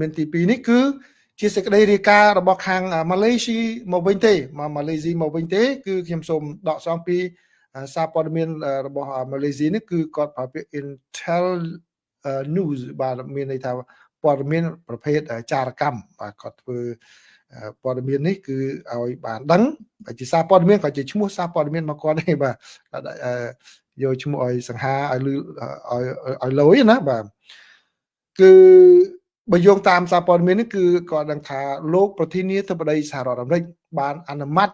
មានទី2នេះគឺជាសេចក្តីរាយការណ៍របស់ខាងម៉ាឡេស៊ីមកវិញទេម៉ាឡេស៊ីមកវិញទេគឺខ្ញុំសូមដកស្រង់ពីសារព័ត៌មានរបស់ម៉ាឡេស៊ីនេះគឺគាត់ប្រើពាក្យ Intel News បាទមានន័យថាព័ត៌មានប្រភេទចារកម្មបាទគាត់ធ្វើព័ត៌មាននេះគឺឲ្យបានដឹងជាសារព័ត៌មានក៏ជាឈ្មោះសារព័ត៌មានមកគាត់ទេបាទយកឈ្មោះឲ្យសង្ហាឲ្យលយណាបាទគឺបើយោងតាមសារព័ត៌មាននេះគឺគាត់ដឹងថាលោកប្រធានាធិបតីសហរដ្ឋអាមេរិកបានអនុម័ត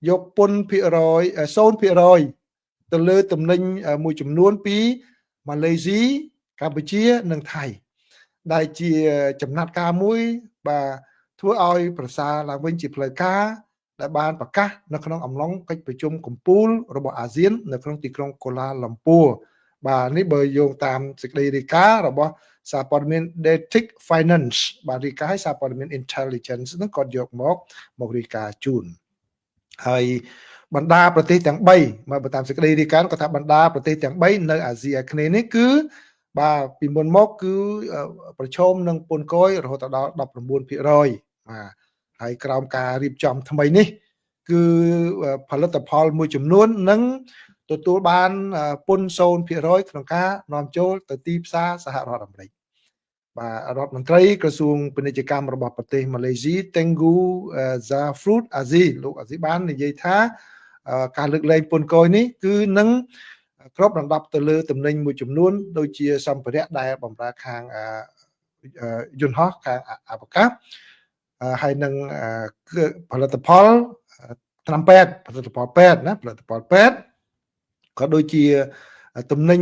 យកពន្ធភាគរយ 0% ទៅលើទំនិញមួយចំនួនពីម៉ាឡេស៊ីកម្ពុជានិងថៃដែលជាចំណាត់ការមួយបាទធ្វើឲ្យប្រសើរឡើងវិញជាផ្លូវការដែលបានប្រកាសនៅក្នុងអំឡុងកិច្ចប្រជុំកំពូលរបស់អាស៊ាននៅក្នុងទីក្រុងកូឡាឡំពួរបាទនេះបើយោងតាមសេចក្តីរាយការណ៍របស់សារព័ត៌មាន Detic Finance បានរាយការណ៍ឲ្យសារព័ត៌មាន Intelligence ហ្នឹងគាត់យកមករាយការណ៍ជូនហើយបណ្ដាប្រទេសទាំង3មកតាមសេចក្តីរាយការណ៍គាត់ថាបណ្ដាប្រទេសទាំង3នៅអាស៊ីអាគ្នេយ៍នេះគឺបាទពីមុនមកគឺប្រឈមនឹងពន្ធគយរហូតដល់ 19% បាទហើយក្រោមការរៀបចំថ្មីនេះគឺផលិតផលមួយចំនួននឹងទទួលបានពន្ធ 0% ក្នុងការនាំចូលទៅទីផ្សារសហរដ្ឋអាមេរិកបាទរដ្ឋមន្ត្រីក្រសួងពាណិជ្ជកម្មរបស់ប្រទេសម៉ាឡេស៊ី Tengku Zafrud Aziz លោកអាស៊ីបាននិយាយថាការលើកលែងពន្ធគយនេះគឺនឹងគ្របដណ្ដប់ទៅលើទំនិញមួយចំនួនដូចជាសម្ភារៈដែលបម្រើខាងយន្តហោះខាងអវកាសហើយនឹងផលិតផលថ្នាំពេទ្យផលិតផលពេទ្យណាផលិតផលពេទ្យក៏ដូចជាទំនិញ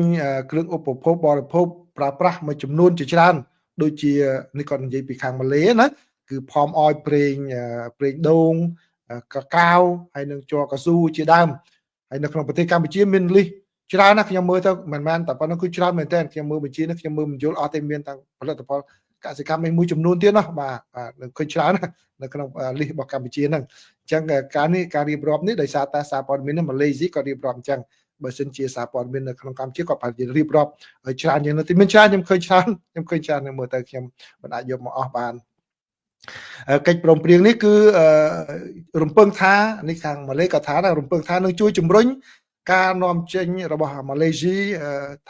គ្រឿងឧបភោគបរិភោគប្រើប្រាស់មួយចំនួនជាច្រើនដូចជានេះគាត់និយាយពីខាងម៉ាឡេណាគឺផមអយប្រេងដូងកាកាវហើយនឹងជ័រកៅស៊ូជាដើមហើយនៅក្នុងប្រទេសកម្ពុជាមានលីសច្រើនណាស់ខ្ញុំមើលទៅមិនមែនតែប៉ុណ្ណឹងគឺច្រើនមែនតើខ្ញុំមើលបញ្ជីនេះខ្ញុំមើលបញ្យល់អត់ទេមានទាំងផលិតផលកសិកម្មមួយចំនួនទៀតណាបាទឃើញច្រើននៅក្នុងលីសរបស់កម្ពុជាហ្នឹងអញ្ចឹងការរៀបរាប់នេះដោយសារតែសារព័ត៌មានម៉ាឡេស៊ីក៏រៀបរាប់អញ្ចឹងបើសិនជាសារព័ត៌មាននៅក្នុងកម្ពុជាក៏ប្រហែលជារៀបរាប់ឲ្យច្រើនយ៉ាងនោះទីមានច្រើនខ្ញុំឃើញច្រើននៅមើលទៅខ្ញុំមិនអាចយកមកអស់បានកិច្ចព្រមព្រៀងនេះគឺរំពឹងថានេះខាងម៉ាឡេក៏ថាដែររំពឹងថានឹងជួយជំរុញការនាំចេញរបស់ម៉ាឡេស៊ី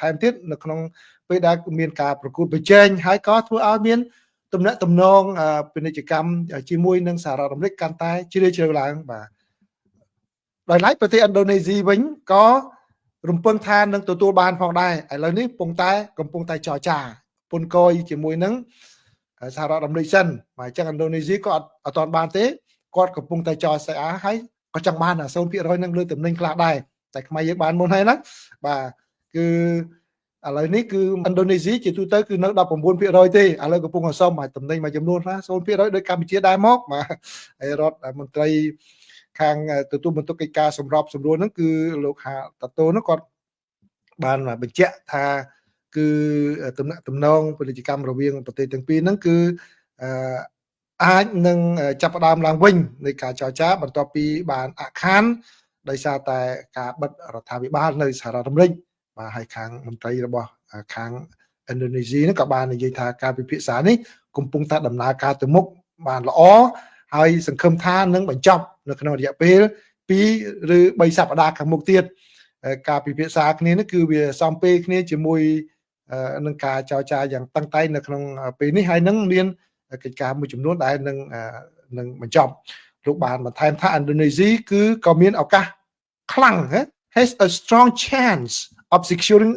ថែមទៀតនៅក្នុងពេលដែលមានការប្រកួតប្រជែងហើយក៏ធ្វើឲ្យមានទំនាក់ទំនងពាណិជ្ជកម្មជាមួយនឹងសហរដ្ឋអាមេរិកកាន់តែជ្រាលជ្រៅឡើងបាទដោយឡែកប្រទេសឥណ្ឌូនេស៊ីវិញក៏រំពឹងថានឹងទទួលបានផងដែរឥឡូវនេះកំពុងតែចរចាពន្ធគយជាមួយនឹងសហរដ្ឋអាមេរិកសិនបាទអញ្ចឹងឥណ្ឌូនេស៊ីក៏អត់ទាន់បានទេគាត់កំពុងតែចរចាហើយក៏ចង់បាន 0% នឹងលើទំនិញខ្លះដែរតែខ្មែរយើងបានមុនហើយណាបាទគឺឥឡូវនេះគឺឥណ្ឌូនេស៊ីជាទូទៅគឺនៅ 19% ទេឥឡូវកំពុងសុំឲ្យទំនិញមួយចំនួនខ្លះ 0% ដោយកម្ពុជាដែរមកបាទហើយរដ្ឋមន្ត្រីខាងទទួលបន្ទុកកិច្ចការសម្របសម្រួលហ្នឹងគឺលោកហាតាតូនោះគាត់បានបញ្ជាក់ថាគឺទំនងពាណិជ្ជកម្មរវាងប្រទេសទាំងពីរហ្នឹងគឺអាចនឹងចាប់ផ្ដើមឡើងវិញនៃការចរចាបន្ទាប់ពីបានអាក់ខានដោយសារតែការបិទរដ្ឋាភិបាលនៅសហរដ្ឋអាមេរិកបាទហើយខាងមន្ត្រីរបស់ខាងឥណ្ឌូនេស៊ីហ្នឹងក៏បាននិយាយថាការពិភាក្សានេះកំពុងតែដំណើរការទៅមុខបានល្អហើយសង្ឃឹមថានឹងបញ្ចប់នៅក្នុងរយៈពេល2ឬ3សប្តាហ៍ខាងមុខទៀតការពិភាក្សាគ្នានេះគឺវាសំពេលគ្នាជាមួយនឹងការចរចាយ៉ាងតឹងតែងនៅក្នុងពេលនេះហើយនឹងមានកិច្ចការមួយចំនួនដែលនឹងបញ្ចប់លោកបានបន្ថែមថាឥណ្ឌូនេស៊ីគឺក៏មានឱកាសខ្លាំង has a strong chance of securing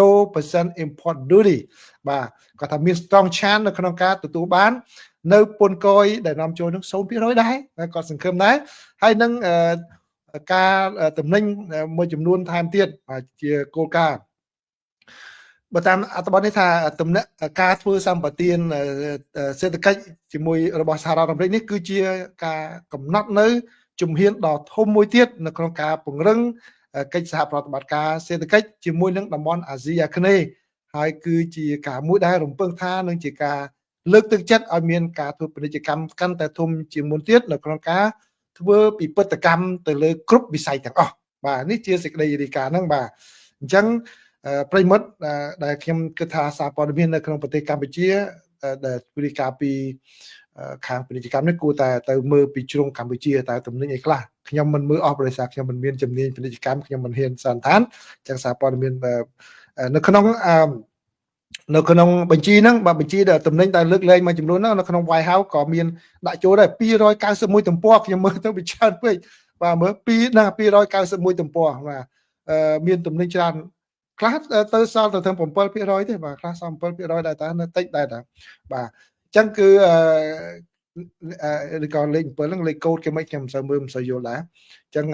0% import duty បាទគាត់ថាមាន strong chance នៅក្នុងការទទួលបាននៅពន្ធគយដែលនាំចូលនឹង 0% ដែរគាត់សង្ឃឹមដែរហើយនឹងការតំណែងមួយចំនួនថែមទៀតជាគោលការណ៍បើតាមអត្ថបទនេះថាការធ្វើសម្បទានសេដ្ឋកិច្ចជាមួយរបស់សហរដ្ឋអាមេរិកនេះគឺជាការកំណត់នៅជំហានដ៏ធំមួយទៀតនៅក្នុងការពង្រឹងកិច្ចសហប្រតិបត្តិការសេដ្ឋកិច្ចជាមួយនឹងតំបន់អាស៊ីអាគ្នេយ៍ហើយគឺជាការមួយដែលរំពឹងថានឹងជាការលើកទឹកចិត្តឲ្យមានការធ្វើពាណិជ្ជកម្មកាន់តែធំជាងមុនទៀតនៅក្នុងការធ្វើពិពិធកម្មទៅលើគ្រប់វិស័យទាំងអស់បាទនេះជាសេចក្តីរាយការណ៍ហ្នឹងបាទអញ្ចឹងប្រិមិត្តដែលខ្ញុំគិតថាសារព័ត៌មាននៅក្នុងប្រទេសកម្ពុជា ដែលរាយការណ៍ពីខាងពាណិជ្ជកម្មនេះគួរតែទៅមើលពីជ្រុងកម្ពុជាតើទំនិញអីខ្លះខ្ញុំមិនមើលអស់បរិស័ទខ្ញុំមិនមានជំនាញពាណិជ្ជកម្មខ្ញុំមិនហ៊ានសន្និដ្ឋានចឹងសារព័ត៌មាននៅក្នុងបញ្ជីហ្នឹងបើបញ្ជីដែលទំនិញដែលលើកលែងមួយចំនួនហ្នឹងនៅក្នុង White House ក៏មានដាក់ចូលដែរ291ទំព័រខ្ញុំមើលទៅវាច្រើនពេកបាទមើល291ទំព័របាទមានទំនិញច្រើនខ្លះទៅសល់ទៅถึง7%ទេបាទខ្លះសល់7%ដែរតើនៅតិចដែរតើបាទអញ្ចឹងគឺឬក៏លេខ7ហ្នឹងលេខកូដគេមិនខ្ញុំមិនសូវមើលមិនសូវយល់ដែរអញ្ចឹង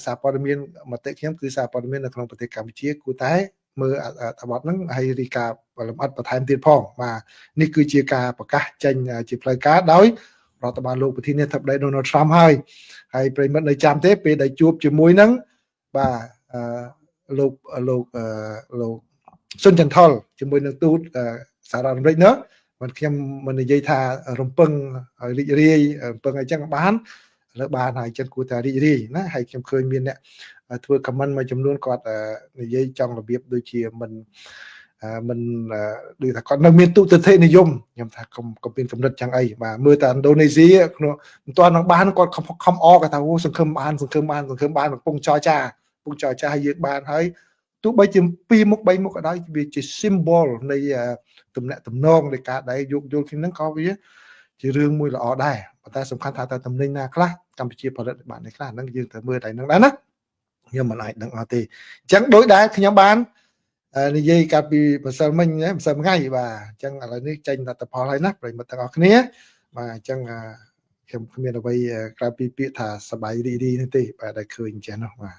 សារព័ត៌មានមតិខ្ញុំគឺសារព័ត៌មាននៅក្នុងប្រទេសកម្ពុជាគួរតែមើលអត្ថបទហ្នឹងហើយរីកាលម្អិតបន្ថែមទៀតផងបាទនេះគឺជាការប្រកាសចេញជាផ្លូវការដោយរដ្ឋបាលលោកប្រធានាធិបតី Donald Trump ហើយប្រិមិត្តនៅចាំទេពេលដែលជួបជាមួយនឹងបាទលោកសុនចន្ទថុលជាមួយនឹងទូតសហរដ្ឋអាមេរិកនោះមិនខ្ញុំមិននិយាយថារំពឹងឲ្យរីករាយរំពឹងអីចឹងបានឥឡូវបានហើយចឹងគួរតែរីករាយណាហើយខ្ញុំឃើញមានអ្នកធ្វើ comment មួយចំនួនគាត់និយាយចង់របៀបដូចជាមិនដូចថាគាត់នៅមានទុតិធិនិយមខ្ញុំថាកុំមានកំណត់ចឹងអីបាទមើលតែឥណ្ឌូនេស៊ីក្នុងមិនទាន់នឹងបានគាត់ខំអកថាអូសង្ឃឹមបានកំពុងចរចាឲ្យយើងបានហើយទោះបីជា2មុខ3មុខក៏ដោយវាជា symbol នៃទំនាក់ទំនងនៃការដែលយោគយល់គ្នាហ្នឹងក៏វាជារឿងមួយល្អដែរប៉ុន្តែសំខាន់ថាតើតំណែងណាខ្លះកម្ពុជាផលិតបាននេះខ្លះហ្នឹងយើងត្រូវមើលតែហ្នឹងដែរណាខ្ញុំមិនអាចដឹងអត់ទេអញ្ចឹងដូចដែរខ្ញុំបាននិយាយកាលពីម្សិលមិញម្សិលថ្ងៃបាទអញ្ចឹងឥឡូវនេះចេញលទ្ធផលហើយណាប្រិយមិត្តទាំងអស់គ្នាបាទអញ្ចឹងខ្ញុំគ្មានអ្វីក្រៅពីពាក្យថាសប្បាយរីករាយនេះទេបាទដែលឃើញអញ្ចឹងនោះបាទ